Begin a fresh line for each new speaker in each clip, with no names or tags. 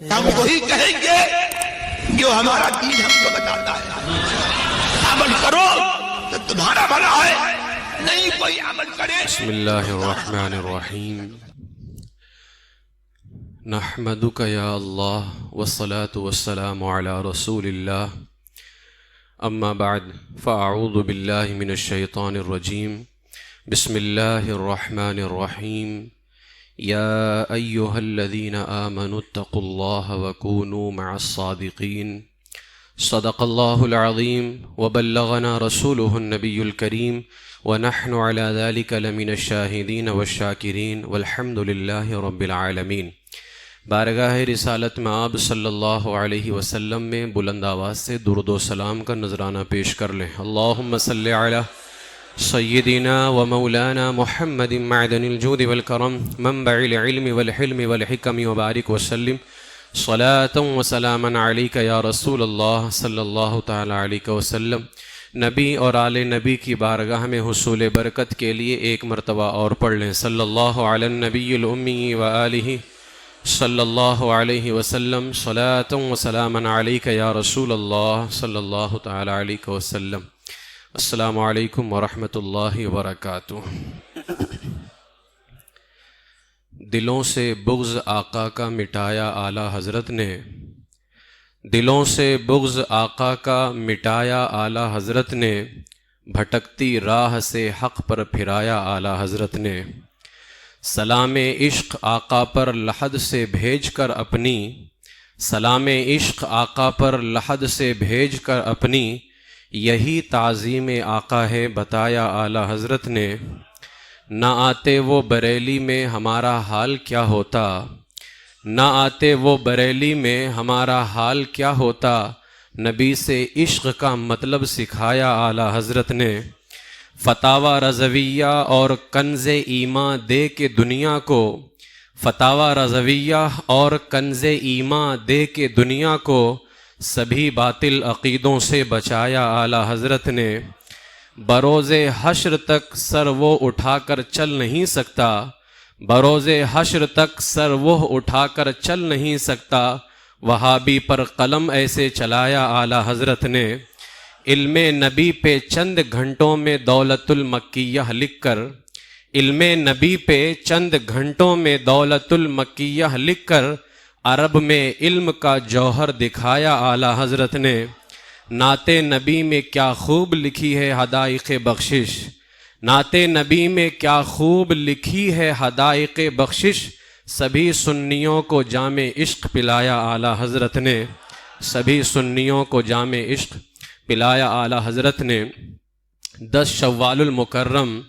ہم وہی کہیں گے جو ہمارا دین ہم کو بتاتا ہے. عمل کرو تو تمہارا بھلا ہے، نہیں کوئی عمل کرے.
بسم اللہ الرحمن الرحیم. نحمدک یا اللہ والصلاة والسلام علی رسول اللہ. اما بعد فاعوذ باللہ من الشیطان الرجیم. بسم اللہ الرحمن الرحیم. یا ایہا الذین آمنوا اتقوا اللہ وکونوا مع الصادقین. صدق اللہ العظیم وبلغنا رسوله النبی الکریم ونحن على ذلك لمن الشاہدین والشاکرین والحمد للہ رب العالمین. بارگاہ رسالت میں آپ صلی اللہ علیہ وسلم میں بلند آواز سے درود و سلام کا نذرانہ پیش کر لیں. اللہم صلی علی سیدنا و مولانا محمد معدن الجود والکرم منبع العلم والحلم والحکم وبارک وسلم صلاة و سلاما علیک یا رسول اللہ صلی اللہ تعالی علیہ وسلم. نبی اور آل نبی کی بارگاہ میں حصول برکت کے لیے ایک مرتبہ اور پڑھ لیں. صلی اللہ علی النبی الامی و آلہ صلی اللہ علیہ وسلم صلاة و سلاما علیک یا رسول اللہ صلی اللہ تعالی علیہ وسلم. السلام علیکم ورحمۃ اللہ وبرکاتہ. دلوں سے بغض آقا کا مٹایا اعلیٰ حضرت نے، دلوں سے بغض آقا کا مٹایا اعلیٰ حضرت نے، بھٹکتی راہ سے حق پر پھرایا اعلیٰ حضرت نے. سلام عشق آقا پر لحد سے بھیج کر اپنی، سلام عشق آقا پر لحد سے بھیج کر اپنی، یہی تعظیم آقا ہے بتایا اعلیٰ حضرت نے. نہ آتے وہ بریلی میں ہمارا حال کیا ہوتا، نہ آتے وہ بریلی میں ہمارا حال کیا ہوتا، نبی سے عشق کا مطلب سکھایا اعلیٰ حضرت نے. فتاوی رضویہ اور کنز ایماں دے کے دنیا کو، فتاوی رضویہ اور کنز ایماں دے کے دنیا کو، سبھی باطل عقیدوں سے بچایا اعلیٰ حضرت نے. بروز حشر تک سر وہ اٹھا کر چل نہیں سکتا، بروز حشر تک سر وہ اٹھا کر چل نہیں سکتا، وہابی پر قلم ایسے چلایا اعلیٰ حضرت نے. علم نبی پہ چند گھنٹوں میں دولت المکیہ لکھ کر، علم نبی پہ چند گھنٹوں میں دولت المکیہ لکھ کر، عرب میں علم کا جوہر دکھایا اعلیٰ حضرت نے. نعت نبی میں کیا خوب لکھی ہے حدائق بخشش، نعت نبی میں کیا خوب لکھی ہے حدائق بخشش، سبھی سنیوں کو جام عشق پلایا اعلیٰ حضرت نے، سبھی سنیوں کو جام عشق پلایا اعلیٰ حضرت نے. 10 شوال المکرم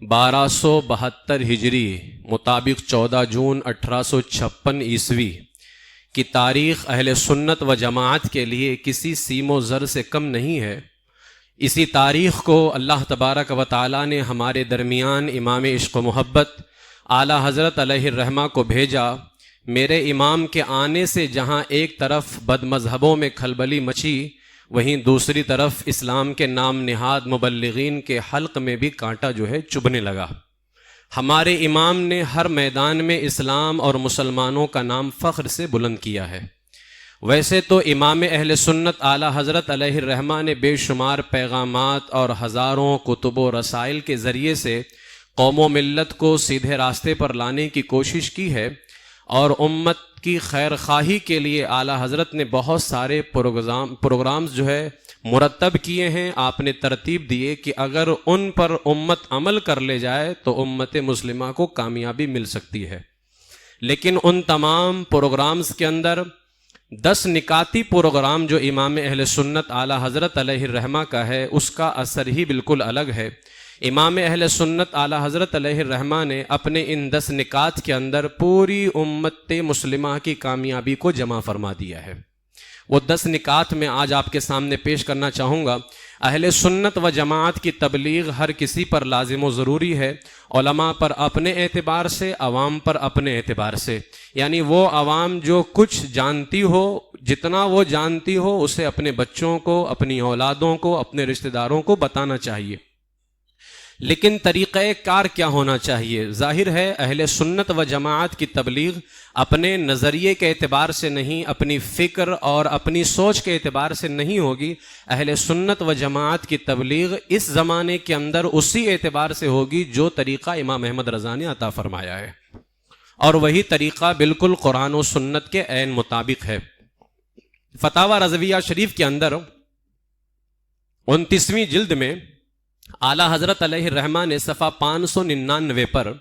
1272 ہجری مطابق 14 جون 1856 عیسوی کی تاریخ اہل سنت و جماعت کے لیے کسی سیم و زر سے کم نہیں ہے. اسی تاریخ کو اللہ تبارک و تعالیٰ نے ہمارے درمیان امام عشق و محبت اعلیٰ حضرت علیہ الرحمہ کو بھیجا. میرے امام کے آنے سے جہاں ایک طرف بد مذہبوں میں کھلبلی مچی، وہیں دوسری طرف اسلام کے نام نہاد مبلغین کے حلق میں بھی کانٹا جو ہے چبھنے لگا. ہمارے امام نے ہر میدان میں اسلام اور مسلمانوں کا نام فخر سے بلند کیا ہے. ویسے تو امام اہل سنت اعلیٰ حضرت علیہ الرحمہ نے بے شمار پیغامات اور ہزاروں کتب و رسائل کے ذریعے سے قوم و ملت کو سیدھے راستے پر لانے کی کوشش کی ہے، اور امت کی خیر خواہی کے لیے اعلیٰ حضرت نے بہت سارے پروگرامز جو ہے مرتب کیے ہیں. آپ نے ترتیب دیے کہ اگر ان پر امت عمل کر لے جائے تو امت مسلمہ کو کامیابی مل سکتی ہے. لیکن ان تمام پروگرامز کے اندر 10 نکاتی پروگرام جو امام اہل سنت اعلیٰ حضرت علیہ الرحمہ کا ہے، اس کا اثر ہی بالکل الگ ہے. امام اہل سنت اعلیٰ حضرت علیہ الرحمہ نے اپنے ان 10 نکات کے اندر پوری امت مسلمہ کی کامیابی کو جمع فرما دیا ہے. وہ 10 نکات میں آج آپ کے سامنے پیش کرنا چاہوں گا. اہل سنت و جماعت کی تبلیغ ہر کسی پر لازم و ضروری ہے، علماء پر اپنے اعتبار سے، عوام پر اپنے اعتبار سے. یعنی وہ عوام جو کچھ جانتی ہو، جتنا وہ جانتی ہو، اسے اپنے بچوں کو، اپنی اولادوں کو، اپنے رشتہ داروں کو بتانا چاہیے. لیکن طریقہ کار کیا ہونا چاہیے؟ ظاہر ہے اہل سنت و جماعت کی تبلیغ اپنے نظریے کے اعتبار سے نہیں، اپنی فکر اور اپنی سوچ کے اعتبار سے نہیں ہوگی. اہل سنت و جماعت کی تبلیغ اس زمانے کے اندر اسی اعتبار سے ہوگی جو طریقہ امام احمد رضا نے عطا فرمایا ہے، اور وہی طریقہ بالکل قرآن و سنت کے عین مطابق ہے. فتاوی رضویہ شریف کے اندر 29ویں جلد میں اعلیٰ حضرت علیہ الرحمہ نے صفحہ 599 پر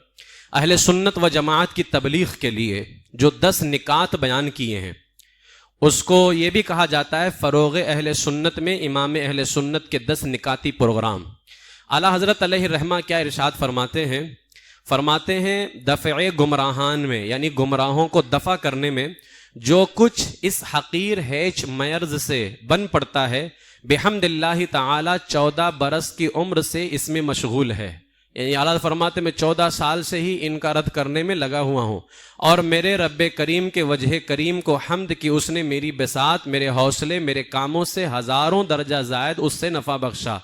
اہل سنت و جماعت کی تبلیغ کے لیے جو 10 نکات بیان کیے ہیں، اس کو یہ بھی کہا جاتا ہے فروغ اہل سنت میں امام اہل سنت کے 10 نکاتی پروگرام. اعلیٰ حضرت علیہ الرحمہ کیا ارشاد فرماتے ہیں دفع گمراہان میں، یعنی گمراہوں کو دفع کرنے میں جو کچھ اس حقیر ہیچ میرز سے بن پڑتا ہے، بحمد اللہ تعالی 14 برس کی عمر سے اس میں مشغول ہے. یعنی اعلیٰ فرماتے میں 14 سال سے ہی ان کا رد کرنے میں لگا ہوا ہوں، اور میرے رب کریم کے وجہ کریم کو حمد کی اس نے میری بساط، میرے حوصلے، میرے کاموں سے ہزاروں درجہ زائد اس سے نفع بخشا.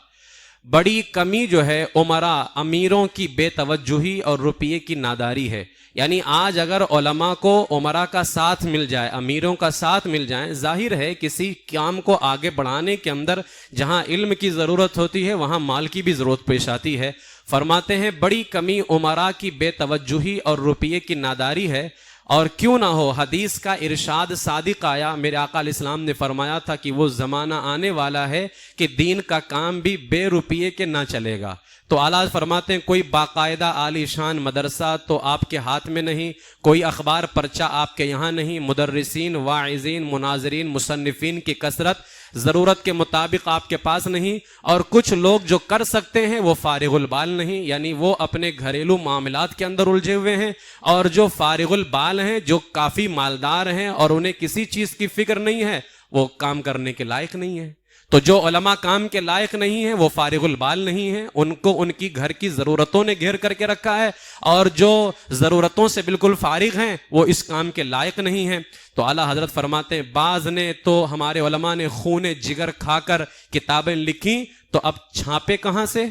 بڑی کمی جو ہے امراء امیروں کی بے توجہی اور روپیے کی ناداری ہے. یعنی آج اگر علماء کو امراء کا ساتھ مل جائے، امیروں کا ساتھ مل جائیں، ظاہر ہے کسی کام کو آگے بڑھانے کے اندر جہاں علم کی ضرورت ہوتی ہے وہاں مال کی بھی ضرورت پیش آتی ہے. فرماتے ہیں بڑی کمی امراء کی بے توجہی اور روپیے کی ناداری ہے. اور کیوں نہ ہو، حدیث کا ارشاد صادق آیا، میرے آقا علیہ السلام نے فرمایا تھا کہ وہ زمانہ آنے والا ہے کہ دین کا کام بھی بے روپیے کے نہ چلے گا. تو اعلیٰ فرماتے ہیں کوئی باقاعدہ عالی شان مدرسہ تو آپ کے ہاتھ میں نہیں، کوئی اخبار پرچہ آپ کے یہاں نہیں، مدرسین، واعظین، مناظرین، مصنفین کی کثرت ضرورت کے مطابق آپ کے پاس نہیں، اور کچھ لوگ جو کر سکتے ہیں وہ فارغ البال نہیں، یعنی وہ اپنے گھریلو معاملات کے اندر الجھے ہوئے ہیں، اور جو فارغ البال ہیں، جو کافی مالدار ہیں اور انہیں کسی چیز کی فکر نہیں ہے، وہ کام کرنے کے لائق نہیں ہے. تو جو علماء کام کے لائق نہیں ہیں وہ فارغ البال نہیں ہیں، ان کو ان کی گھر کی ضرورتوں نے گھیر کر کے رکھا ہے، اور جو ضرورتوں سے بالکل فارغ ہیں وہ اس کام کے لائق نہیں ہیں. تو اعلیٰ حضرت فرماتے ہیں بعض نے تو ہمارے علماء نے خون جگر کھا کر کتابیں لکھی، تو اب چھاپے کہاں سے؟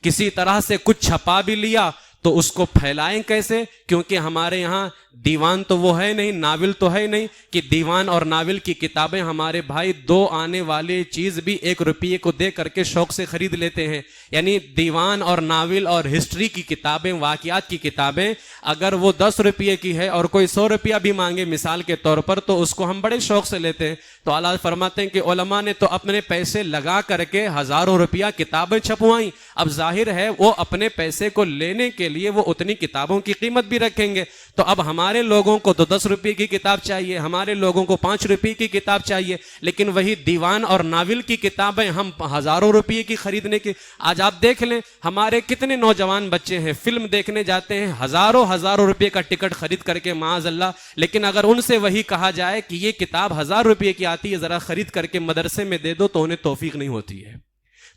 کسی طرح سے کچھ چھپا بھی لیا تو اس کو پھیلائیں کیسے؟ کیونکہ ہمارے یہاں دیوان تو وہ ہے نہیں، ناول تو ہے نہیں کہ دیوان اور ناول کی کتابیں ہمارے بھائی 2 آنے والی چیز بھی 1 روپیے کو دے کر کے شوق سے خرید لیتے ہیں. یعنی دیوان اور ناول اور ہسٹری کی کتابیں، واقعات کی کتابیں، اگر وہ 10 روپیے کی ہے اور کوئی 100 روپیہ بھی مانگے مثال کے طور پر، تو اس کو ہم بڑے شوق سے لیتے ہیں. تو اعلیٰ فرماتے ہیں کہ علماء نے تو اپنے پیسے لگا کر کے ہزاروں روپیہ کتابیں چھپوائیں. اب ظاہر ہے وہ اپنے پیسے کو لینے کے لیے وہ اتنی کتابوں کی قیمت بھی رکھیں گے. تو اب ہمارے لوگوں کو تو 10 روپے کی کتاب چاہیے، ہمارے لوگوں کو 5 روپے کی کتاب چاہیے، لیکن وہی دیوان اور ناول کی کتابیں ہم ہزاروں روپے کی خریدنے کی. آج آپ دیکھ لیں ہمارے کتنے نوجوان بچے ہیں فلم دیکھنے جاتے ہیں ہزاروں روپے کا ٹکٹ خرید کر کے معاذ اللہ، لیکن اگر ان سے وہی کہا جائے کہ یہ کتاب 1000 روپے کی آتی ہے، ذرا خرید کر کے مدرسے میں دے دو، تو انہیں توفیق نہیں ہوتی ہے.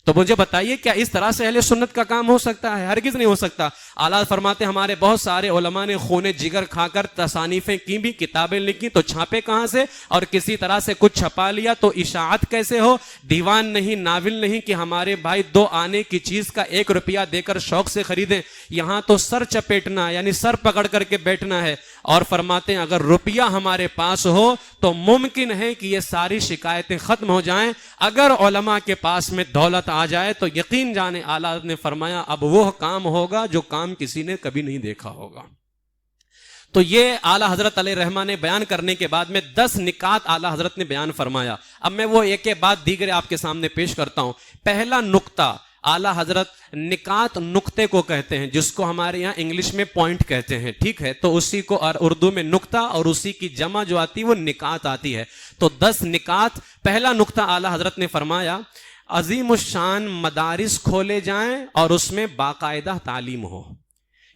تو مجھے بتائیے کیا اس طرح سے اہل سنت کا کام ہو سکتا ہے؟ ہرگز نہیں ہو سکتا. اعلیٰ فرماتے ہمارے بہت سارے علماء نے خون جگر کھا کر تصانیفیں کی بھی، کتابیں لکھی، تو چھاپے کہاں سے؟ اور کسی طرح سے کچھ چھپا لیا تو اشاعت کیسے ہو؟ دیوان نہیں، ناول نہیں کہ ہمارے بھائی 2 آنے کی چیز کا 1 روپیہ دے کر شوق سے خریدیں. یہاں تو سر چپیٹنا یعنی سر پکڑ کر کے بیٹھنا ہے. اور فرماتے ہیں اگر روپیہ ہمارے پاس ہو تو ممکن ہے کہ یہ ساری شکایتیں ختم ہو جائیں. اگر علماء کے پاس میں دولت آ جائے تو یقین جانے اعلیٰ نے فرمایا اب وہ کام ہوگا جو کام کسی نے کبھی نہیں دیکھا ہوگا. تو یہ اعلیٰ حضرت علیہ رحمہ نے بیان کرنے کے بعد میں 10 نکات اعلیٰ حضرت نے بیان فرمایا. اب میں وہ ایک کے بعد دیگر آپ کے سامنے پیش کرتا ہوں. پہلا نقطہ اعلیٰ حضرت نکات نقطے کو کہتے ہیں، جس کو ہمارے یہاں انگلش میں پوائنٹ کہتے ہیں، ٹھیک ہے؟ تو اسی کو اردو میں نقطہ، اور اسی کی جمع جو آتی ہے وہ نکات آتی ہے. تو 10 نکات. پہلا نقطہ اعلیٰ حضرت نے فرمایا عظیم الشان مدارس کھولے جائیں اور اس میں باقاعدہ تعلیم ہو.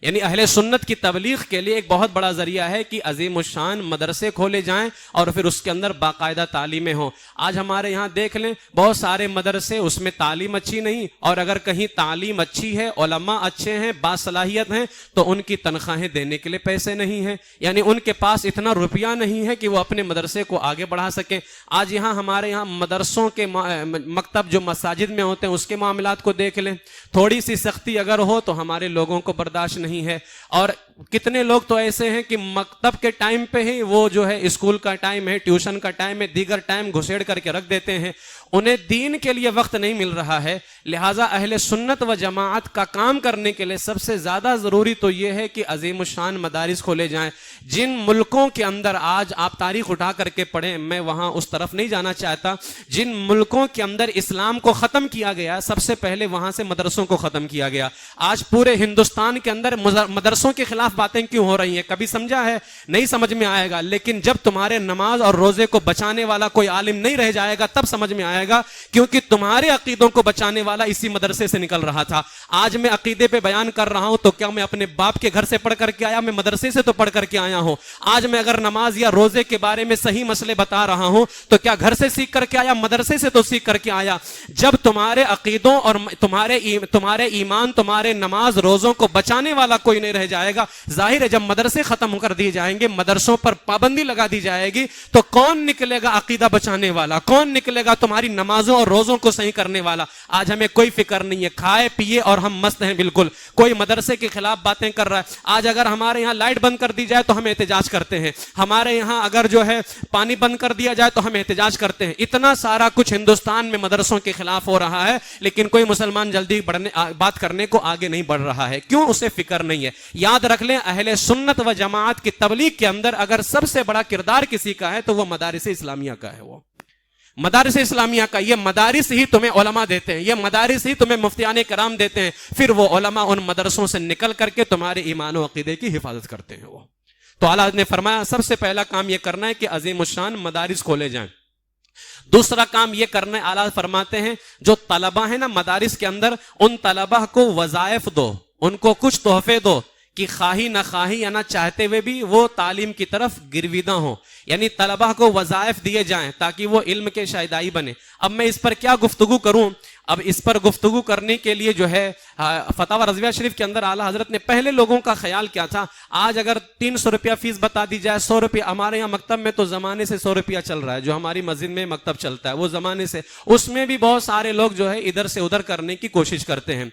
یعنی اہل سنت کی تبلیغ کے لیے ایک بہت بڑا ذریعہ ہے کہ عظیم الشان مدرسے کھولے جائیں اور پھر اس کے اندر باقاعدہ تعلیمیں ہوں. آج ہمارے یہاں دیکھ لیں بہت سارے مدرسے، اس میں تعلیم اچھی نہیں، اور اگر کہیں تعلیم اچھی ہے، علماء اچھے ہیں، باصلاحیت ہیں، تو ان کی تنخواہیں دینے کے لیے پیسے نہیں ہیں. یعنی ان کے پاس اتنا روپیہ نہیں ہے کہ وہ اپنے مدرسے کو آگے بڑھا سکیں. آج یہاں ہمارے یہاں مدرسوں کے مکتب جو مساجد میں ہوتے ہیں اس کے معاملات کو دیکھ لیں. تھوڑی سی سختی اگر ہو تو ہمارے لوگوں کو برداشت نہیں ہے. اور کتنے لوگ تو ایسے ہیں کہ مکتب کے ٹائم پہ ہی وہ جو ہے اسکول کا ٹائم ہے، ٹیوشن کا ٹائم ہے، دیگر ٹائم گھسیڑ کر کے رکھ دیتے ہیں. انہیں دین کے لیے وقت نہیں مل رہا ہے. لہٰذا اہل سنت و جماعت کا کام کرنے کے لیے سب سے زیادہ ضروری تو یہ ہے کہ عظیم الشان مدارس کھولے جائیں. جن ملکوں کے اندر آج آپ تاریخ اٹھا کر کے پڑھیں، میں وہاں اس طرف نہیں جانا چاہتا، جن ملکوں کے اندر اسلام کو ختم کیا گیا، سب سے پہلے وہاں سے مدرسوں کو ختم کیا گیا. آج پورے ہندوستان کے اندر مدرسوں کے خلاف باتیں کیوں ہو رہی ہیں؟ کبھی سمجھا ہے؟ نہیں سمجھ میں آئے گا. لیکن جب تمہارے نماز اور روزے کو بچانے والا کوئی عالم نہیں رہ جائے گا تب سمجھ میں آئے گا، کیونکہ تمہارے عقیدوں کو بچانے والا اسی مدرسے سے نکل رہا تھا. آج میں عقیدے پہ بیان کر رہا ہوں تو کیا میں اپنے باپ کے گھر سے پڑھ کر کے آیا؟ میں مدرسے سے تو پڑھ کر کے آیا ہوں. آج میں اگر نماز یا روزے کے بارے میں صحیح مسئلے بتا رہا ہوں تو کیا گھر سے سیکھ کر کے آیا؟ مدرسے سے تو سیکھ کر کے آیا. جب تمہارے عقیدوں اور تمہارے ایمان، تمہارے نماز روزوں کو بچانے والا کوئی نہیں رہ جائے گا، ظاہر ہے جب مدرسے ختم کر دیے جائیں گے، مدرسوں پر پابندی لگا دی جائے گی، تو کون نکلے گا عقیدہ بچانے والا؟ کون نکلے گا تمہاری نمازوں اور روزوں کو صحیح کرنے والا؟ آج ہمیں کوئی فکر نہیں ہے، کھائے پیے اور ہم مست ہیں بالکل. کوئی مدرسے کے خلاف باتیں کر رہا ہے. آج اگر ہمارے یہاں لائٹ بند کر دی جائے تو ہم احتجاج کرتے ہیں، ہمارے یہاں اگر جو ہے پانی بند کر دیا جائے تو ہم احتجاج کرتے ہیں. اتنا سارا کچھ ہندوستان میں مدرسوں کے خلاف ہو رہا ہے، لیکن کوئی مسلمان جلدی بات کرنے کو آگے نہیں بڑھ رہا ہے. کیوں؟ اسے فکر نہیں ہے. یاد رکھ لیں، اہل سنت و جماعت کی تبلیغ کے اندر اگر سب سے بڑا کردار کسی کا ہے تو وہ مدارس اسلامیہ کا ہے. وہ مدارس اسلامیہ کا، یہ مدارس ہی تمہیں علماء دیتے ہیں، یہ مدارس ہی تمہیں مفتیان کرام دیتے ہیں. پھر وہ علماء ان مدرسوں سے نکل کر کے تمہارے ایمان و عقیدے کی حفاظت کرتے ہیں. وہ تو اعلیٰ نے فرمایا سب سے پہلا کام یہ کرنا ہے کہ عظیم الشان مدارس کھولے جائیں. دوسرا کام یہ کرنا ہے، اعلیٰ فرماتے ہیں جو طلبہ ہیں نا مدارس کے اندر، ان طلبہ کو وظائف دو، ان کو کچھ تحفے دو کہ خواہی نہ خواہی یا نہ چاہتے ہوئے بھی وہ تعلیم کی طرف گرویدہ ہوں. یعنی طلبہ کو وظائف دیے جائیں تاکہ وہ علم کے شائدائی بنے. اب میں اس پر کیا گفتگو کروں؟ اب اس پر گفتگو کرنے کے لیے جو ہے فتاوی رضویہ شریف کے اندر اعلیٰ حضرت نے پہلے لوگوں کا خیال کیا تھا. آج اگر 300 روپیہ فیس بتا دی جائے، 100 روپیہ، ہمارے یہاں مکتب میں تو زمانے سے 100 روپیہ چل رہا ہے، جو ہماری مسجد میں مکتب چلتا ہے وہ زمانے سے، اس میں بھی بہت سارے لوگ جو ہے ادھر سے ادھر کرنے کی کوشش کرتے ہیں.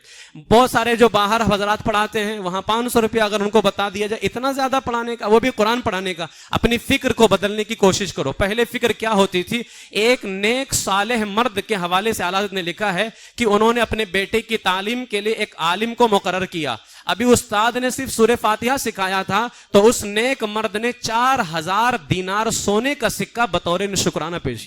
بہت سارے جو باہر حضرات پڑھاتے ہیں وہاں 500 روپیہ اگر ان کو بتا دیا جائے، اتنا زیادہ پڑھانے کا، وہ بھی قرآن پڑھانے کا. اپنی فکر کو بدلنے کی کوشش کرو. پہلے فکر کیا ہوتی تھی؟ ایک نیک صالح مرد کے حوالے سے اعلیٰ حضرت نے لکھا ہے کہ انہوں نے اپنے بیٹے کی تعلیم کے لیے ایک عالم کو مقرر کیا. ابھی استاد نے صرف سورہ فاتحہ سکھایا تھا تو اس نیک مرد نے 4000 دینار سونے کا سکہ بطور شکرانہ پیش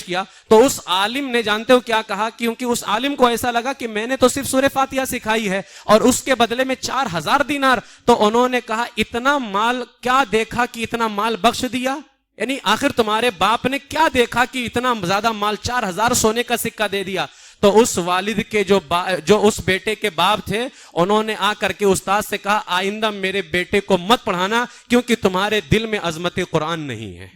کیا. تو اس عالم نے جانتے ہو کیا کہا؟ کیونکہ اس عالم کو ایسا لگا کہ میں نے تو صرف سورہ فاتحہ سکھائی ہے اور اس کے بدلے میں 4000 دینار. تو انہوں نے کہا اتنا مال کیا دیکھا کہ اتنا مال بخش دیا؟ یعنی آخر تمہارے باپ نے کیا دیکھا کہ اتنا زیادہ مال 4000 سونے کا سکہ دے دیا؟ تو اس والد کے جو اس بیٹے کے باپ تھے انہوں نے آ کر کے استاد سے کہا آئندہ میرے بیٹے کو مت پڑھانا کیونکہ تمہارے دل میں عظمت قرآن نہیں ہے.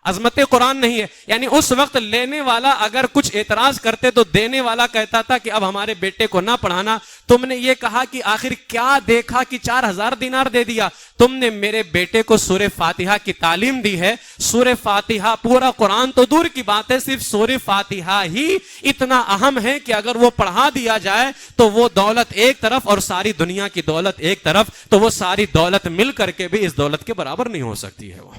عظمت قرآن نہیں ہے. یعنی اس وقت لینے والا اگر کچھ اعتراض کرتے تو دینے والا کہتا تھا کہ اب ہمارے بیٹے کو نہ پڑھانا. تم نے یہ کہا کہ آخر کیا دیکھا کہ 4000 دینار دے دیا؟ تم نے میرے بیٹے کو سورہ فاتحہ کی تعلیم دی ہے. سورہ فاتحہ، پورا قرآن تو دور کی بات ہے، صرف سورہ فاتحہ ہی اتنا اہم ہے کہ اگر وہ پڑھا دیا جائے تو وہ دولت ایک طرف اور ساری دنیا کی دولت ایک طرف، تو وہ ساری دولت مل کر کے بھی اس دولت کے برابر نہیں ہو سکتی ہے. وہ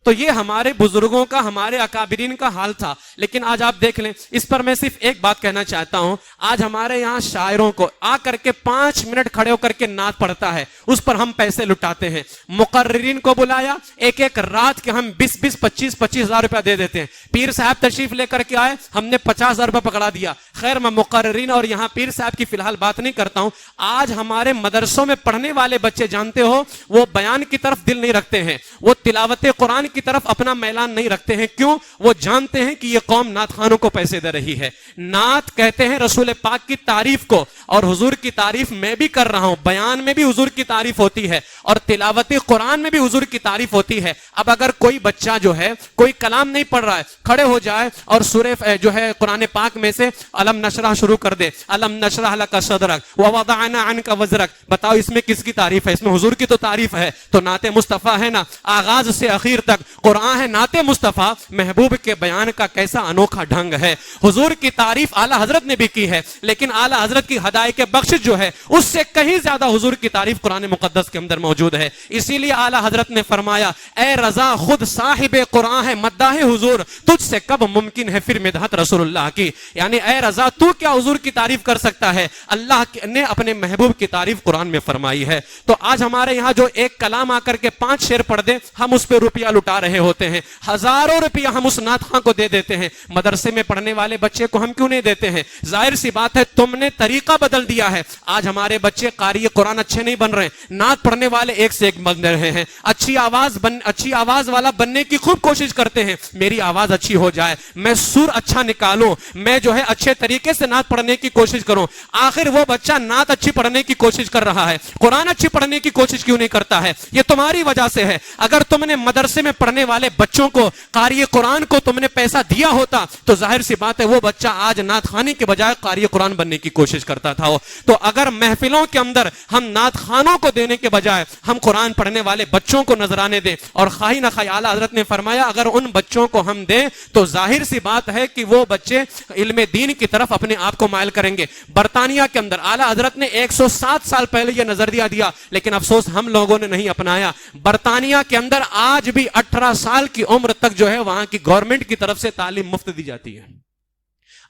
تو یہ ہمارے بزرگوں کا، ہمارے اکابرین کا حال تھا. لیکن آج آپ دیکھ لیں، اس پر میں صرف ایک بات کہنا چاہتا ہوں. آج ہمارے یہاں شاعروں کو آ کر کے 5 منٹ کھڑے ہو کر کے نعت پڑھتا ہے، اس پر ہم پیسے لٹاتے ہیں. مقررین کو بلایا، ایک ایک رات کے ہم 20-20 25-25 ہزار روپیہ دے دیتے ہیں. پیر صاحب تشریف لے کر کے آئے، ہم نے 50,000 روپیہ پکڑا دیا. خیر، میں مقررین اور یہاں پیر صاحب کی فی الحال بات نہیں کرتا ہوں. آج ہمارے مدرسوں میں پڑھنے والے بچے جانتے ہو وہ بیان کی طرف دل نہیں رکھتے ہیں، وہ تلاوت قرآن کی طرف اپنا میلان نہیں رکھتے ہیں. کیوں؟ وہ جانتے ہیں کہ یہ قوم نعت خوانوں کو پیسے دے رہی ہے. نعت کہتے ہیں رسول پاک کی تعریف کو, اور حضور کی تعریف میں بھی کر رہا ہوں, بیان میں بھی حضور کی تعریف ہوتی ہے اور تلاوت قرآن میں بھی حضور کی تعریف ہوتی ہے. اب اگر کوئی بچہ جو ہے کوئی کلام نہیں پڑھ رہا ہے, کھڑے ہو جائے اور سورہ جو ہے قرآن پاک میں سے الم نشرح شروع کر دے, الم نشرح لک صدرک ووضعنا عنک وزرک, بتاؤ اس میں کس کی تعریف ہے؟ اس میں حضور کی تو تعریف ہے. تو نعت مصطفیٰ ہے نا, آغاز سے اخیر تک قرآن ہے. نعت مصطفیٰ محبوب کے بیان کا کیسا انوکھا ڈھنگ ہے. حضور کی تعریف اعلیٰ حضرت نے بھی کی ہے, لیکن اعلیٰ حضرت کی ہدایت بخشش جو ہے اس سے کہیں زیادہ حضور کی تعریف قرآن مقدس کے اندر موجود ہے. اسی لیے اعلیٰ حضرت نے فرمایا اے رضا خود صاحب قرآن ہے, مداح حضور تجھ سے کب ممکن ہے پھر مدحت رسول اللہ کی. یعنی اے رضا تو کیا حضور کی تعریف کر سکتا ہے؟ اللہ نے اپنے محبوب کی تعریف قرآن میں فرمائی ہے. تو آج ہمارے یہاں جو ایک کلام آ کر کے 5 شعر پڑھ دے, ہم اس پہ روپیہ لٹا رہے ہوتے ہیں. ہزاروں روپیہ ہم اس نعت خواں کو دے دیتے ہیں. مدرسے میں پڑھنے والے بچے کو ہم کیوں نہیں دیتے ہیں؟ ظاہر سی بات ہے تم نے طریقہ بدل دیا ہے. آج ہمارے بچے قاری قرآن اچھے نہیں بن رہے, نعت پڑھنے والے ایک سے ایک بن رہے ہیں. اچھی آواز والا بننے کی خوب کوشش کرتے ہیں, میری آواز اچھی ہو جائے, میں سر اچھا نکالوں, میں جو ہے اچھے طریقے سے نعت پڑھنے کی کوشش کروں. آخر وہ بچہ نعت اچھی پڑھنے کی کوشش کر رہا ہے, قرآن اچھی پڑھنے کی کوشش کیوں نہیں کرتا ہے؟ یہ تمہاری وجہ سے ہے. اگر تم نے مدرسے میں پڑھنے والے بچوں کو, قاری قرآن کو تم نے پیسہ دیا ہوتا تو ظاہر سی بات ہے وہ بچہ آج نعت خوانی کے بجائے قاری قرآن بننے کی کوشش کرتا تھا. تو اگر محفلوں کے اندر ہم نعت خوانوں کو دینے کے بجائے ہم قرآن پڑھنے والے بچوں کو نذرانے دیں, اور خواہی نہ خواہی اعلیٰ حضرت نے فرمایا اگر ان بچوں کو ہم دیں تو ظاہر سی بات ہے کہ وہ بچے علم دین کی طرف اپنے آپ کو مائل کریں گے. برطانیہ کے اندر اعلیٰ حضرت نے 107 سال پہلے یہ نظریہ دیا, لیکن افسوس ہم لوگوں نے نہیں اپنایا. برطانیہ کے اندر آج بھی 18 سال کی عمر تک جو ہے وہاں کی گورنمنٹ کی طرف سے تعلیم مفت دی جاتی ہے,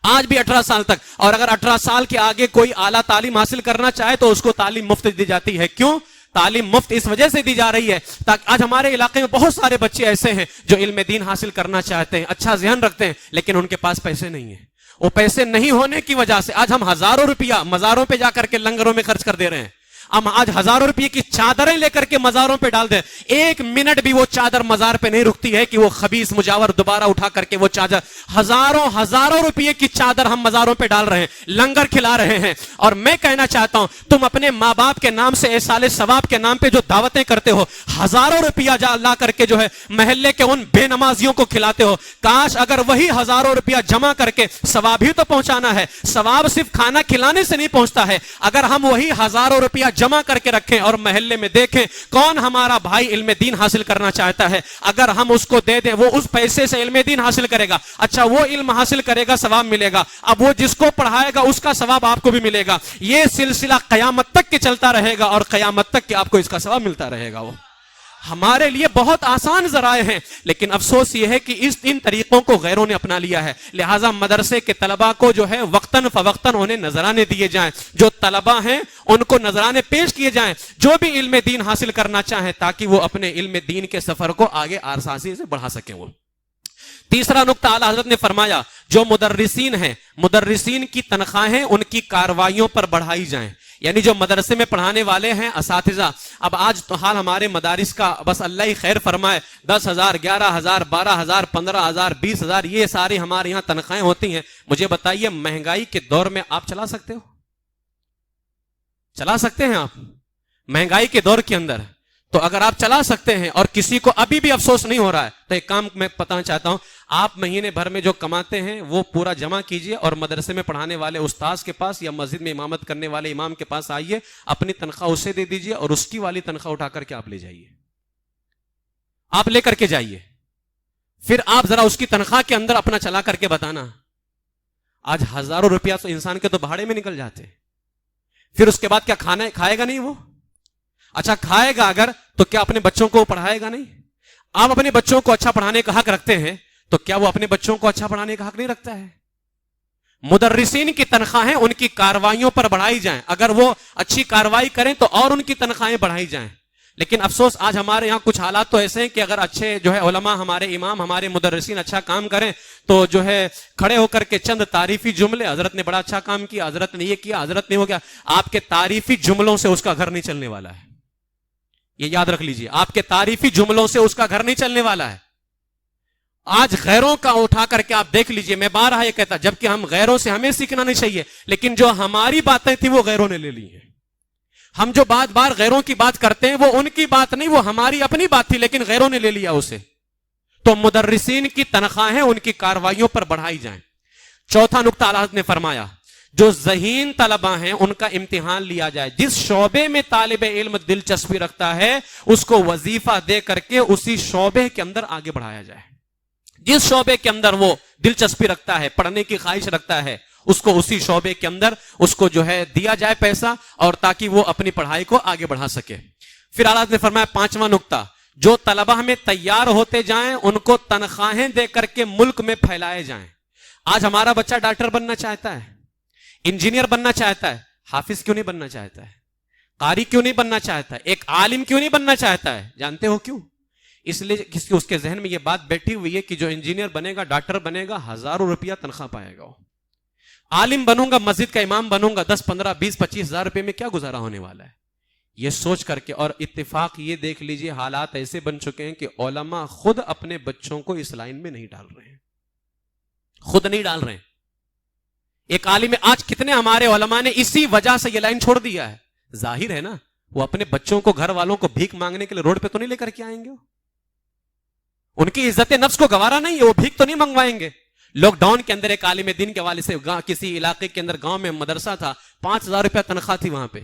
آج بھی 18 سال تک. اور اگر 18 سال کے آگے کوئی اعلیٰ تعلیم حاصل کرنا چاہے تو اس کو تعلیم مفت دی جاتی ہے. کیوں تعلیم مفت؟ اس وجہ سے دی جا رہی ہے تاکہ آج ہمارے علاقے میں بہت سارے بچے ایسے ہیں جو علم دین حاصل کرنا چاہتے ہیں, اچھا ذہن رکھتے ہیں, لیکن ان کے پاس پیسے نہیں ہیں. وہ پیسے نہیں ہونے کی وجہ سے آج ہم ہزاروں روپیہ مزاروں پہ جا کر کے لنگروں میں خرچ کر دے رہے ہیں. ہم آج ہزاروں روپے کی چادریں لے کر کے مزاروں پہ ڈال دیں, 1 منٹ بھی وہ چادر مزار پہ نہیں رکتی ہے کہ وہ خبیث مجاور دوبارہ اٹھا کر کے وہ چادر, ہزاروں روپے کی چادر ہم مزاروں پہ ڈال رہے ہیں, لنگر کھلا رہے ہیں. اور میں کہنا چاہتا ہوں تم اپنے ماں باپ کے نام سے ایصال ثواب کے نام پہ جو دعوتیں کرتے ہو, ہزاروں روپیہ لا کر کے جو ہے محلے کے ان بے نمازیوں کو کھلاتے ہو, کاش اگر وہی ہزاروں روپیہ جمع کر کے ثواب ہی تو پہنچانا ہے, ثواب صرف کھانا کھلانے سے نہیں پہنچتا ہے. اگر ہم وہی ہزاروں روپیہ جمع کر کے رکھیں اور محلے میں دیکھیں کون ہمارا بھائی علم دین حاصل کرنا چاہتا ہے, اگر ہم اس کو دے دیں وہ اس پیسے سے علم دین حاصل کرے گا, اچھا وہ علم حاصل کرے گا, ثواب ملے گا. اب وہ جس کو پڑھائے گا اس کا ثواب آپ کو بھی ملے گا. یہ سلسلہ قیامت تک کے چلتا رہے گا اور قیامت تک کہ آپ کو اس کا ثواب ملتا رہے گا. وہ ہمارے لیے بہت آسان ذرائع ہیں, لیکن افسوس یہ ہے کہ ان طریقوں کو غیروں نے اپنا لیا ہے. لہٰذا مدرسے کے طلباء کو جو ہے وقتاً فوقتاً انہیں نذرانے دیے جائیں, جو طلباء ہیں ان کو نذرانے پیش کیے جائیں جو بھی علم دین حاصل کرنا چاہیں, تاکہ وہ اپنے علم دین کے سفر کو آگے آسانی سے بڑھا سکیں. وہ تیسرا نقطہ اعلیٰ حضرت نے فرمایا جو مدرسین ہیں, مدرسین کی تنخواہیں ان کی کارروائیوں پر بڑھائی جائیں. یعنی جو مدرسے میں پڑھانے والے ہیں اساتذہ, اب آج تو حال ہمارے مدارس کا بس اللہ ہی خیر فرمائے, 10,000 11,000 12,000 15,000 20,000 یہ ساری ہمارے یہاں تنخواہیں ہوتی ہیں. مجھے بتائیے مہنگائی کے دور میں آپ چلا سکتے ہو؟ چلا سکتے ہیں آپ مہنگائی کے دور کے اندر؟ تو اگر آپ چلا سکتے ہیں اور کسی کو ابھی بھی افسوس نہیں ہو رہا ہے تو ایک کام میں بتانا چاہتا ہوں, آپ مہینے بھر میں جو کماتے ہیں وہ پورا جمع کیجئے اور مدرسے میں پڑھانے والے استاذ کے پاس یا مسجد میں امامت کرنے والے امام کے پاس آئیے, اپنی تنخواہ اسے دے دیجئے اور اس کی والی تنخواہ اٹھا کر کے آپ لے جائیے, آپ لے کر کے جائیے. پھر آپ ذرا اس کی تنخواہ کے اندر اپنا چلا کر کے بتانا. آج ہزاروں روپیہ تو انسان کے تو بھاڑے میں نکل جاتے, پھر اس کے بعد کیا کھائے گا نہیں وہ؟ اچھا کھائے گا اگر تو کیا اپنے بچوں کو پڑھائے گا نہیں؟ آپ اپنے بچوں کو اچھا پڑھانے کا حق رکھتے ہیں تو کیا وہ اپنے بچوں کو اچھا پڑھانے کا حق نہیں رکھتا ہے؟ مدرسین کی تنخواہیں ان کی کاروائیوں پر بڑھائی جائیں, اگر وہ اچھی کاروائی کریں تو اور ان کی تنخواہیں بڑھائی جائیں. لیکن افسوس آج ہمارے یہاں کچھ حالات تو ایسے ہیں کہ اگر اچھے جو ہے علماء, ہمارے امام, ہمارے مدرسین اچھا کام کریں تو جو ہے کھڑے ہو کر کے چند تعریفی جملے, حضرت نے بڑا اچھا کام کیا, حضرت نے یہ کیا, حضرت نے ہو گیا. آپ کے تعریفی جملوں سے اس کا گھر نہیں چلنے والا ہے, یہ یاد رکھ لیجئے. آپ کے تعریفی جملوں سے اس کا گھر نہیں چلنے والا ہے. آج غیروں کا اٹھا کر کے آپ دیکھ لیجئے، میں بارہا یہ کہتا، جبکہ ہم غیروں سے ہمیں سیکھنا نہیں چاہیے، لیکن جو ہماری باتیں تھیں وہ غیروں نے لے لی ہیں۔ ہم جو بات بار غیروں کی بات کرتے ہیں وہ ان کی بات نہیں، وہ ہماری اپنی بات تھی، لیکن غیروں نے لے لیا اسے۔ تو مدرسین کی تنخواہیں ان کی کارروائیوں پر بڑھائی جائیں۔ چوتھا نقطہ اعلیٰ حضرت نے فرمایا، جو ذہین طلبہ ہیں ان کا امتحان لیا جائے، جس شعبے میں طالب علم دلچسپی رکھتا ہے اس کو وظیفہ دے کر کے اسی شعبے کے اندر آگے بڑھایا جائے۔ جس شعبے کے اندر وہ دلچسپی رکھتا ہے، پڑھنے کی خواہش رکھتا ہے، اس کو اسی شعبے کے اندر اس کو جو ہے دیا جائے پیسہ، اور تاکہ وہ اپنی پڑھائی کو آگے بڑھا سکے۔ پھر اعلیٰ حضرت نے فرمایا پانچواں نقطہ، جو طلبہ میں تیار ہوتے جائیں ان کو تنخواہیں دے کر کے ملک میں پھیلائے جائیں۔ آج ہمارا بچہ ڈاکٹر بننا چاہتا ہے، انجینئر بننا چاہتا ہے، حافظ کیوں نہیں بننا چاہتا ہے؟ قاری کیوں نہیں بننا چاہتا ہے؟ ایک عالم کیوں نہیں بننا چاہتا ہے؟ جانتے ہو کیوں؟ اس لیے کہ اس کے ذہن میں یہ بات بیٹھی ہوئی ہے کہ جو انجینئر بنے گا، ڈاکٹر بنے گا، ہزاروں روپیہ تنخواہ پائے گا۔ عالم بنوں گا، مسجد کا امام بنوں گا، 10 15 20 25 ہزار روپے میں کیا گزارا ہونے والا ہے؟ یہ سوچ کر کے، اور اتفاق یہ دیکھ لیجئے حالات ایسے بن چکے ہیں کہ علماء خود اپنے بچوں کو اس لائن میں نہیں ڈال رہے ہیں، خود نہیں ڈال رہے ہیں۔ ایک عالم، آج کتنے ہمارے علماء نے اسی وجہ سے یہ لائن چھوڑ دیا ہے۔ ظاہر ہے نا، وہ اپنے بچوں کو، گھر والوں کو بھیک مانگنے کے لیے روڈ پہ تو نہیں لے کر کے آئیں گے، ان کی عزت نفس کو گوارا نہیں ہے، وہ بھیک تو نہیں منگوائیں گے۔ لاک ڈاؤن کے اندر ایک عالم دین کے والد سے کسی علاقے کے اندر گاؤں میں مدرسہ تھا، 5000 روپیہ تنخواہ تھی وہاں پہ،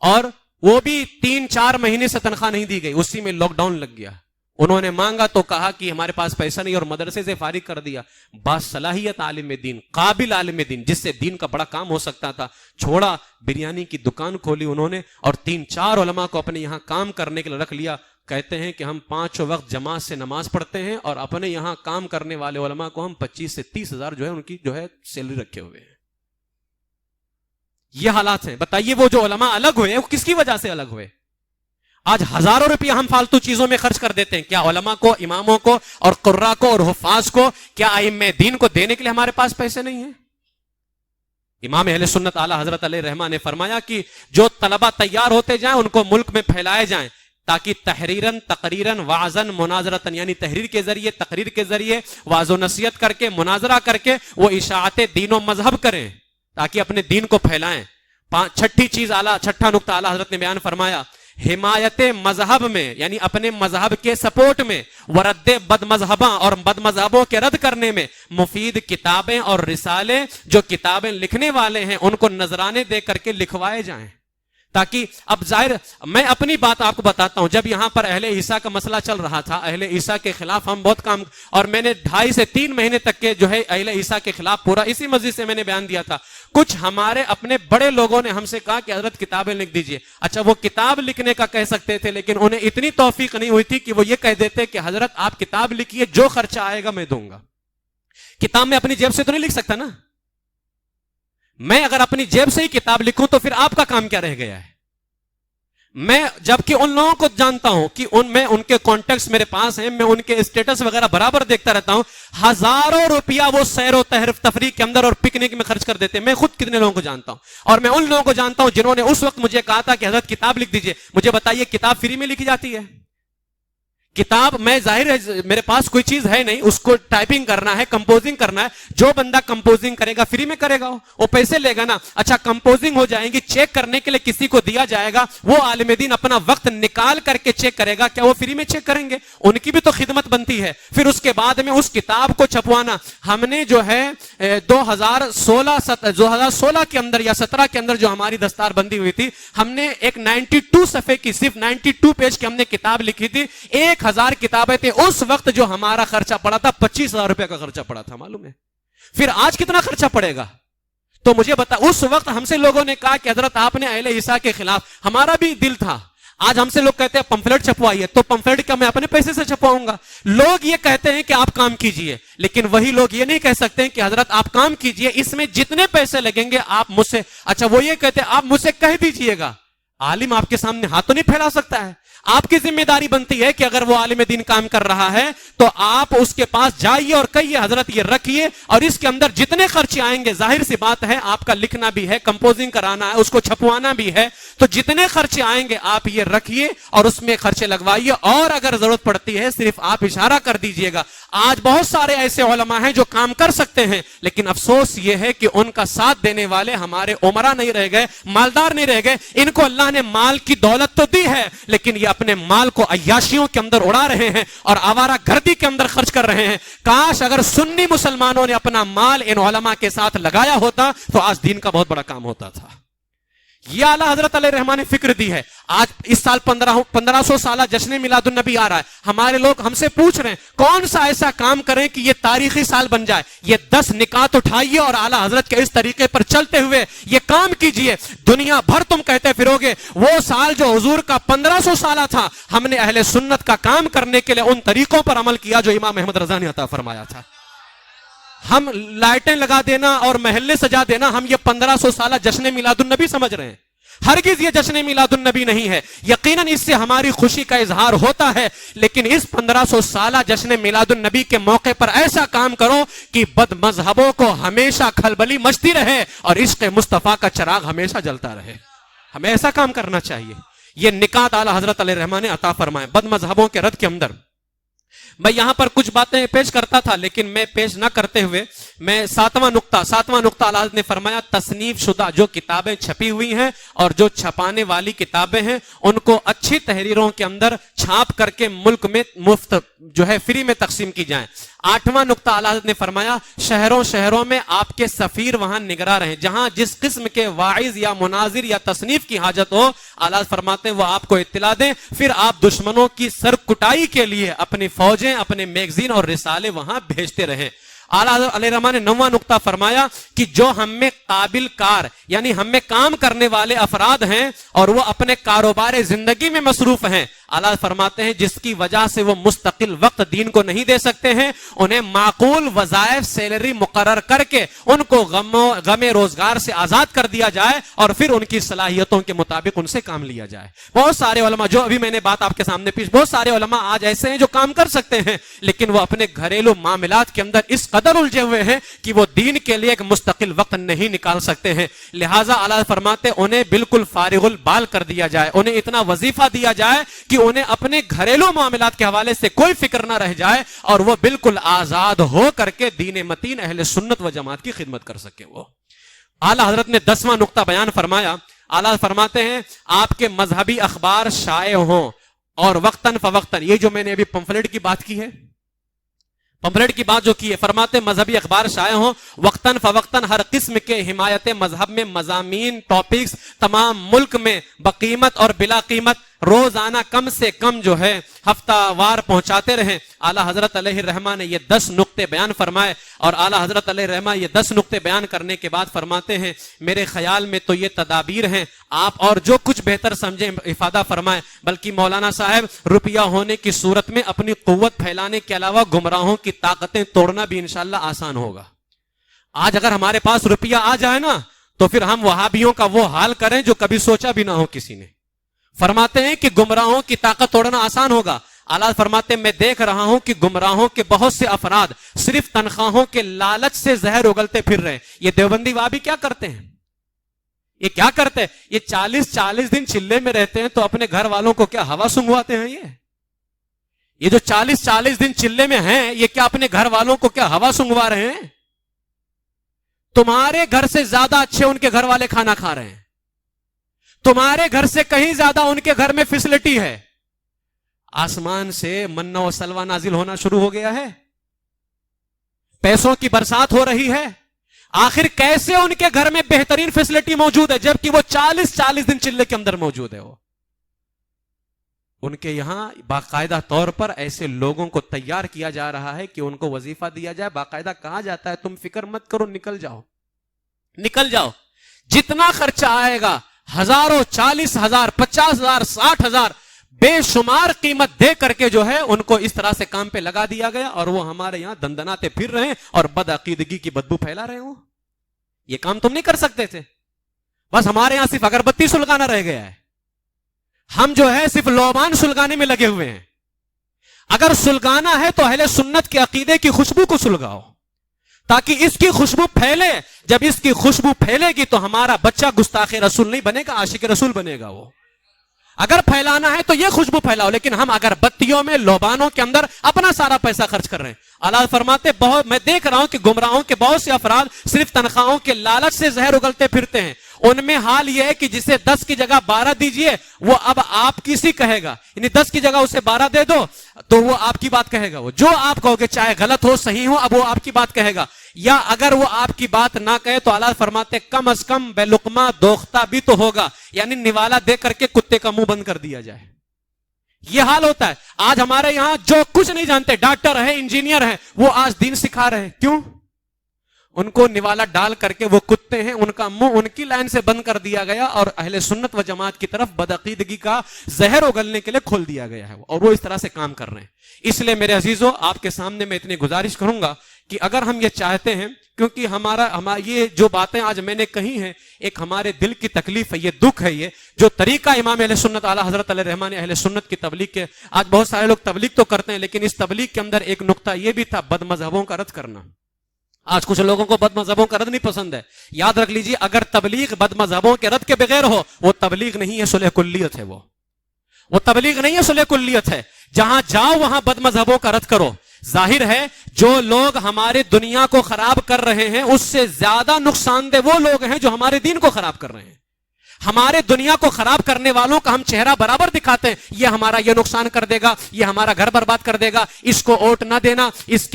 اور وہ بھی 3-4 مہینے سے تنخواہ نہیں دی گئی، اسی میں لاک ڈاؤن لگ گیا۔ انہوں نے مانگا تو کہا کہ ہمارے پاس پیسہ نہیں، اور مدرسے سے فارغ کر دیا۔ باصلاحیت عالم دین، قابل عالم دین، جس سے دین کا بڑا کام ہو سکتا تھا، چھوڑا، بریانی کی دکان کھولی انہوں نے، اور 3-4 علماء کو اپنے یہاں کام کرنے کے لیے رکھ لیا۔ کہتے ہیں کہ ہم 5 وقت جماعت سے نماز پڑھتے ہیں، اور اپنے یہاں کام کرنے والے علماء کو ہم 25 سے 30 ہزار جو ہے ان کی جو ہے سیلری رکھے ہوئے ہیں۔ یہ حالات ہیں۔ بتائیے وہ جو علماء الگ ہوئے وہ کس کی وجہ سے الگ ہوئے؟ آج ہزاروں روپیہ ہم فالتو چیزوں میں خرچ کر دیتے ہیں۔ کیا علماء کو، اماموں کو اور قراء کو اور حفاظ کو، کیا ائمہ دین کو دینے کے لیے ہمارے پاس پیسے نہیں ہیں؟ امام اہل سنت اعلیٰ حضرت علیہ رحمہ نے فرمایا کہ جو طلبہ تیار ہوتے جائیں ان کو ملک میں پھیلائے جائیں، تاکہ تحریراً، تقریراً، وعظاً، مناظرتاً، یعنی تحریر کے ذریعے، تقریر کے ذریعے واعظ و نصیحت کر کے، مناظرہ کر کے وہ اشاعت دین و مذہب کریں، تاکہ اپنے دین کو پھیلائیں۔ چھٹا نقطہ اعلیٰ حضرت نے بیان فرمایا، حمایت مذہب میں، یعنی اپنے مذہب کے سپورٹ میں، ورد بد مذہباں اور بد مذہبوں کے رد کرنے میں مفید کتابیں اور رسالے، جو کتابیں لکھنے والے ہیں ان کو نذرانے دے کر کے لکھوائے جائیں، تاکہ اب ظاہر میں اپنی بات آپ کو بتاتا ہوں۔ جب یہاں پر اہل عیسیٰ کا مسئلہ چل رہا تھا، اہل عیسیٰ کے خلاف ہم بہت کام، اور میں نے 2.5 سے 3 مہینے تک کے جو ہے اہل عیسیٰ کے خلاف پورا اسی مسجد سے میں نے بیان دیا تھا۔ کچھ ہمارے اپنے بڑے لوگوں نے ہم سے کہا کہ حضرت کتابیں لکھ دیجئے۔ اچھا، وہ کتاب لکھنے کا کہہ سکتے تھے، لیکن انہیں اتنی توفیق نہیں ہوئی تھی کہ وہ یہ کہہ دیتے کہ حضرت آپ کتاب لکھیے، جو خرچہ آئے گا میں دوں گا۔ کتاب میں اپنی جیب سے تو نہیں لکھ سکتا نا، میں اگر اپنی جیب سے ہی کتاب لکھوں تو پھر آپ کا کام کیا رہ گیا ہے؟ میں جبکہ ان لوگوں کو جانتا ہوں کہ میں ان کے کانٹیکٹس میرے پاس ہیں، میں ان کے اسٹیٹس وغیرہ برابر دیکھتا رہتا ہوں، ہزاروں روپیہ وہ سیر و تفریح کے اندر اور پکنک میں خرچ کر دیتے ہیں۔ میں خود کتنے لوگوں کو جانتا ہوں، اور میں ان لوگوں کو جانتا ہوں جنہوں نے اس وقت مجھے کہا تھا کہ حضرت کتاب لکھ دیجئے۔ مجھے بتائیے کتاب فری میں لکھی جاتی ہے؟ کتاب میں ظاہر ہے میرے پاس کوئی چیز ہے نہیں، اس کو ٹائپنگ کرنا ہے، کمپوزنگ کرنا ہے، جو بندہ کمپوزنگ کرے گا فری میں کرے گا، وہ پیسے لے گا نا۔ اچھا، کمپوزنگ ہو جائیں گی، چیک کرنے کے لیے کسی کو دیا جائے گا، وہ عالم دین اپنا وقت نکال کر کے چیک کرے گا، کیا وہ فری میں چیک کریں گے؟ ان کی بھی تو خدمت بنتی ہے۔ پھر اس کے بعد میں اس کتاب کو چھپوانا، ہم نے جو ہے 2016 کے اندر یا 17 کے اندر جو ہماری دستار بندی ہوئی تھی، ہم نے ایک 92 صفحے کی، صرف 92 پیج کی ہم نے کتاب لکھی تھی، 1000 کتابیں تھے۔ اس وقت جو ہمارا خرچہ پڑا تھا 25,000 روپے کا خرچہ پڑا تھا، معلوم ہے؟ پھر آج کتنا خرچہ پڑے گا؟ تو مجھے بتا، اس وقت ہم سے لوگوں نے کہا کہ حضرت آپ نے اہل عیسیٰ کے خلاف، ہمارا بھی دل تھا۔ آج ہم سے لوگ کہتے ہیں پمفلٹ چھپوائیے، تو پمفلٹ کا میں اپنے پیسے سے چھپواؤں گا۔ لوگ یہ کہتے ہیں کہ آپ کام کیجئے، لیکن وہی لوگ یہ نہیں کہہ سکتے ہیں کہ حضرت آپ کام کیجئے، اس میں جتنے پیسے لگیں گے آپ مجھ سے، اچھا وہ یہ کہتے ہیں آپ مجھ سے کہہ دیجئے گا۔ عالم آپ کے سامنے ہاتھ تو نہیں پھیلا سکتا ہے۔ آپ کی ذمہ داری بنتی ہے کہ اگر وہ عالم دین کام کر رہا ہے تو آپ اس کے پاس جائیے اور کہیے حضرت یہ رکھیے، اور اس کے اندر جتنے خرچے آئیں گے، ظاہر سی بات ہے آپ کا لکھنا بھی ہے، کمپوزنگ کرانا ہے، اس کو چھپوانا بھی ہے، تو جتنے خرچے آئیں گے آپ یہ رکھیے اور اس میں خرچے لگوائیے، اور اگر ضرورت پڑتی ہے صرف آپ اشارہ کر دیجئے گا۔ آج بہت سارے ایسے علماء ہیں جو کام کر سکتے ہیں، لیکن افسوس یہ ہے کہ ان کا ساتھ دینے والے ہمارے عمرہ نہیں رہ گئے، مالدار نہیں رہ گئے۔ ان کو اللہ نے مال کی دولت تو دی ہے، لیکن یہ اپنے مال کو عیاشیوں کے اندر اڑا رہے ہیں اور آوارہ گردی کے اندر خرچ کر رہے ہیں۔ کاش اگر سنی مسلمانوں نے اپنا مال ان علماء کے ساتھ لگایا ہوتا تو آج دین کا بہت بڑا کام ہوتا تھا۔ یہ اعلیٰ حضرت علیہ رحمان نے فکر دی ہے۔ آج اس سال 1500 سالہ جشن میلاد النبی آ رہا ہے، ہمارے لوگ ہم سے پوچھ رہے ہیں کون سا ایسا کام کریں کہ یہ تاریخی سال بن جائے۔ یہ 10 نکات اٹھائیے اور اعلیٰ حضرت کے اس طریقے پر چلتے ہوئے یہ کام کیجئے۔ دنیا بھر تم کہتے پھروگے وہ سال جو حضور کا 1500 سالہ تھا، ہم نے اہل سنت کا کام کرنے کے لیے ان طریقوں پر عمل کیا جو امام احمد رضا نے عطا فرمایا تھا۔ ہم لائٹیں لگا دینا اور محلے سجا دینا ہم یہ 1500 سالہ جشن میلاد النبی سمجھ رہے ہیں۔ ہرگز یہ جشن میلاد النبی نہیں ہے۔ یقیناً اس سے ہماری خوشی کا اظہار ہوتا ہے، لیکن اس 1500 سالہ جشن میلاد النبی کے موقع پر ایسا کام کرو کہ بد مذہبوں کو ہمیشہ کھلبلی مچتی رہے اور عشق مصطفیٰ کا چراغ ہمیشہ جلتا رہے۔ ہمیں ایسا کام کرنا چاہیے۔ یہ نکات اعلیٰ حضرت علیہ رحمٰن نے عطا فرمائے بد مذہبوں کے رد کے اندر۔ میں یہاں پر کچھ باتیں پیش کرتا تھا، لیکن میں پیش نہ کرتے ہوئے میں ساتواں نقطہ اعلیٰ حضرت نے فرمایا تصنیف شدہ جو کتابیں چھپی ہوئی ہیں اور جو چھپانے والی کتابیں ہیں ان کو اچھی تحریروں کے اندر چھاپ کر کے ملک میں مفت جو ہے فری میں تقسیم کی جائیں۔ 8واں نقطہ اعلیٰ حضرت نے فرمایا شہروں میں آپ کے سفیر وہاں نگراں رہیں، جہاں جس قسم کے واعظ یا مناظر یا تصنیف کی حاجت ہو اعلیٰ فرماتے ہیں وہ آپ کو اطلاع دیں، پھر آپ دشمنوں کی سر کٹائی کے لیے اپنی فوجیں، اپنے میگزین اور رسالے وہاں بھیجتے رہیں۔ اعلیٰ حضرت علیہ رحمٰن نے 9واں نقطہ فرمایا کہ جو ہم میں قابل کار یعنی ہم میں کام کرنے والے افراد ہیں اور وہ اپنے کاروبار زندگی میں مصروف ہیں، اعلیٰ فرماتے ہیں جس کی وجہ سے وہ مستقل وقت دین کو نہیں دے سکتے ہیں، انہیں معقول وظائف سیلری مقرر کر کے ان کو غم روزگار سے آزاد کر دیا جائے اور پھر ان کی صلاحیتوں کے مطابق ان سے کام لیا جائے۔ بہت سارے علماء جو ابھی میں نے بات آپ کے سامنے پیش، بہت سارے علماء آج ایسے ہیں جو کام کر سکتے ہیں، لیکن وہ اپنے گھریلو معاملات کے اندر اس قدر الجھے ہوئے ہیں کہ وہ دین کے لیے ایک مستقل وقت نہیں نکال سکتے ہیں۔ لہٰذا اعلیٰ فرماتے انہیں بالکل فارغ البال کر دیا جائے، انہیں اتنا وظیفہ دیا جائے کہ انہیں اپنے گھریلو معاملات کے حوالے سے کوئی فکر نہ رہ جائے اور وہ بالکل آزاد ہو کر کے دین متین اہل سنت و جماعت کی خدمت کر سکے۔ وہ اعلیٰ حضرت نے 10واں نقطہ بیان فرمایا۔ اعلیٰ فرماتے ہیں آپ کے مذہبی اخبار شائع ہوں اور وقتاً فوقتاً، یہ جو میں نے ابھی پمفلٹ کی بات کی ہے، پمفلٹ کی بات جو کی ہے، فرماتے مذہبی اخبار شائع ہوں، وقتاً فوقتاً ہر قسم کے حمایت مذہب میں مضامین ٹاپکس تمام ملک میں بقیمت اور بلا قیمت روزانہ کم سے کم جو ہے ہفتہ وار پہنچاتے رہیں۔ اعلیٰ حضرت علیہ الرحمٰ نے یہ 10 نقطے بیان فرمائے اور اعلیٰ حضرت علیہ الرحمٰ یہ 10 نقطے بیان کرنے کے بعد فرماتے ہیں میرے خیال میں تو یہ تدابیر ہیں، آپ اور جو کچھ بہتر سمجھیں افادہ فرمائیں، بلکہ مولانا صاحب روپیہ ہونے کی صورت میں اپنی قوت پھیلانے کے علاوہ گمراہوں کی طاقتیں توڑنا بھی انشاءاللہ آسان ہوگا۔ آج اگر ہمارے پاس روپیہ آ جائے نا تو پھر ہم وہابیوں کا وہ حال کریں جو کبھی سوچا بھی نہ ہو کسی نے۔ فرماتے ہیں کہ گمراہوں کی طاقت توڑنا آسان ہوگا۔ اعلیٰ فرماتے ہیں میں دیکھ رہا ہوں کہ گمراہوں کے بہت سے افراد صرف تنخواہوں کے لالچ سے زہر اگلتے پھر رہے ہیں۔ یہ دیوبندی وہابی کیا کرتے ہیں؟ یہ کیا کرتے ہیں؟ یہ 40 دن چلے میں رہتے ہیں تو اپنے گھر والوں کو کیا ہوا سنگواتے ہیں؟ یہ جو 40 دن چلے میں ہیں یہ کیا اپنے گھر والوں کو کیا ہوا سنگوا رہے ہیں؟ تمہارے گھر سے زیادہ اچھے ان کے گھر والے کھانا کھا رہے ہیں، تمہارے گھر سے کہیں زیادہ ان کے گھر میں فیسلٹی ہے۔ آسمان سے منہ و سلوہ نازل ہونا شروع ہو گیا ہے، پیسوں کی برسات ہو رہی ہے۔ آخر کیسے ان کے گھر میں بہترین فیسلٹی موجود ہے جبکہ وہ 40 دن چلے کے اندر موجود ہے؟ وہ ان کے یہاں باقاعدہ طور پر ایسے لوگوں کو تیار کیا جا رہا ہے کہ ان کو وظیفہ دیا جائے، باقاعدہ کہا جاتا ہے تم فکر مت کرو، نکل جاؤ، جتنا خرچہ آئے گا ہزاروں، 40,000، 50,000، 60,000 بے شمار قیمت دے کر کے جو ہے ان کو اس طرح سے کام پہ لگا دیا گیا اور وہ ہمارے یہاں دندناتے پھر رہے ہیں اور بدعقیدگی کی بدبو پھیلا رہے ہوں۔ یہ کام تم نہیں کر سکتے تھے، بس ہمارے یہاں صرف اگربتی سلگانا رہ گیا ہے، ہم جو ہے صرف لوبان سلگانے میں لگے ہوئے ہیں. اگر سلگانا ہے تو اہل سنت کے عقیدے کی خوشبو کو سلگاؤ تاکہ اس کی خوشبو پھیلے. جب اس کی خوشبو پھیلے گی تو ہمارا بچہ گستاخ رسول نہیں بنے گا, عاشق رسول بنے گا. وہ اگر پھیلانا ہے تو یہ خوشبو پھیلاؤ. لیکن ہم اگر بتیوں میں لوبانوں کے اندر اپنا سارا پیسہ خرچ کر رہے ہیں. اللہ فرماتے بہت میں دیکھ رہا ہوں کہ گمراہوں کے بہت سے افراد صرف تنخواہوں کے لالچ سے زہر اگلتے پھرتے ہیں. ان میں حال یہ ہے کہ جسے 10 کی جگہ 12 دیجئے وہ اب آپ کسی کہے گا, یعنی 10 کی جگہ اسے 12 دے دو تو وہ آپ کی بات کہے گا. وہ جو آپ کہو گے چاہے غلط ہو صحیح ہو اب وہ آپ کی بات کہے گا. یا اگر وہ آپ کی بات نہ کہے تو اللہ فرماتے کم از کم بے لقمہ دوختہ بھی تو ہوگا, یعنی نوالا دے کر کے کتے کا منہ بند کر دیا جائے. یہ حال ہوتا ہے. آج ہمارے یہاں جو کچھ نہیں جانتے, ڈاکٹر ہے انجینئر ہے, وہ آج دین سکھا رہے ہیں. کیوں؟ ان کو نوالا ڈال کر کے وہ کتے ہیں, ان کا منہ ان کی لائن سے بند کر دیا گیا اور اہل سنت و جماعت کی طرف بدعقیدگی کا زہر اگلنے کے لیے کھول دیا گیا ہے, اور وہ اس طرح سے کام کر رہے ہیں. اس لیے میرے عزیزوں آپ کے سامنے میں اتنی گزارش کروں گا کہ اگر ہم یہ چاہتے ہیں, کیونکہ ہمارا یہ جو باتیں آج میں نے کہی ہیں ایک ہمارے دل کی تکلیف ہے, یہ دکھ ہے, یہ جو طریقہ امام اہل سنت اعلی حضرت علیہ رحمٰن اہل سنت کی تبلیغ کے, آج بہت سارے لوگ تبلیغ تو کرتے ہیں لیکن اس تبلیغ کے اندر ایک نقطہ یہ بھی تھا بد مذہبوں کا رد کرنا. آج کچھ لوگوں کو بد مذہبوں کا رد نہیں پسند ہے. یاد رکھ لیجیے اگر تبلیغ بد مذہبوں کے رد کے بغیر ہو وہ تبلیغ نہیں ہے, صلح کلیت ہے. وہ تبلیغ نہیں ہے, صلح کلیت ہے. جہاں جاؤ وہاں بد مذہبوں کا رد کرو. ظاہر ہے جو لوگ ہمارے دنیا کو خراب کر رہے ہیں اس سے زیادہ نقصان دہ وہ لوگ ہیں جو ہمارے دین کو خراب کر رہے ہیں. ہمارے دنیا کو خراب کرنے والوں کا ہم چہرہ برابر دکھاتے ہیں, یہ ہمارا یہ نقصان کر دے گا, یہ ہمارا گھر برباد کر دے گا, اس کو ووٹ نہ دینا, اس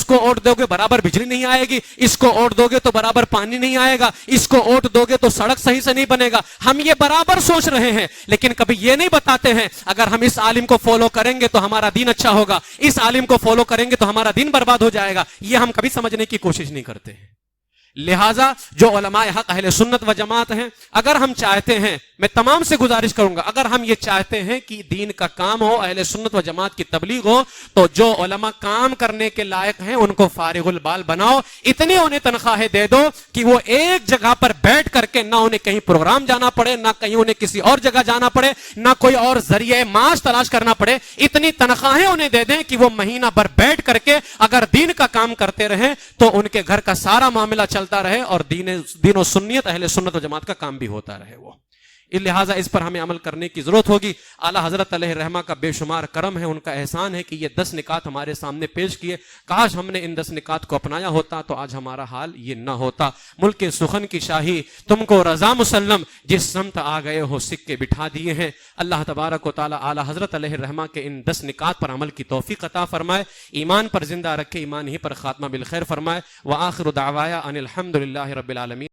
کو ووٹ دو گے برابر بجلی نہیں آئے گی, اس کو ووٹ دو گے تو برابر پانی نہیں آئے گا, اس کو ووٹ دو گے تو سڑک صحیح سے نہیں بنے گا. ہم یہ برابر سوچ رہے ہیں لیکن کبھی یہ نہیں بتاتے ہیں اگر ہم اس عالم کو فالو کریں گے تو ہمارا دین اچھا ہوگا, اس عالم کو فالو کریں گے تو ہمارا دین برباد ہو جائے گا. یہ ہم کبھی سمجھنے کی کوشش نہیں کرتے ہیں. لہٰذا جو علماء حق اہل سنت و جماعت ہیں, اگر ہم چاہتے ہیں, میں تمام سے گزارش کروں گا, اگر ہم یہ چاہتے ہیں کہ دین کا کام ہو, اہل سنت و جماعت کی تبلیغ ہو, تو جو علماء کام کرنے کے لائق ہیں ان کو فارغ البال بناؤ. اتنی انہیں تنخواہیں دے دو کہ وہ ایک جگہ پر بیٹھ کر کے نہ انہیں کہیں پروگرام جانا پڑے, نہ کہیں انہیں کسی اور جگہ جانا پڑے, نہ کوئی اور ذریعہ معاش تلاش کرنا پڑے. اتنی تنخواہیں انہیں دے دیں کہ وہ مہینہ بھر بیٹھ کر کے اگر دین کا کام کرتے رہیں تو ان کے گھر کا سارا معاملہ چلتا رہے اور دین و سنیت اہل سنت و جماعت کا کام بھی ہوتا رہے. وہ لہٰذا اس پر ہمیں عمل کرنے کی ضرورت ہوگی. اعلیٰ حضرت علیہ رحمہ کا بے شمار کرم ہے, ان کا احسان ہے کہ یہ 10 نکات ہمارے سامنے پیش کیے. کاش ہم نے ان 10 نکات کو اپنایا ہوتا تو آج ہمارا حال یہ نہ ہوتا. ملک سخن کی شاہی تم کو رضا مسلم, جس سمت آ گئے ہو سکے بٹھا دیے ہیں. اللہ تبارک و تعالی اعلیٰ حضرت علیہ رحمہ کے ان 10 نکات پر عمل کی توفیق عطا فرمائے, ایمان پر زندہ رکھے, ایمان ہی پر خاتمہ بالخیر فرمائے. وآخر دعوایا ان الحمد للہ رب العالمین.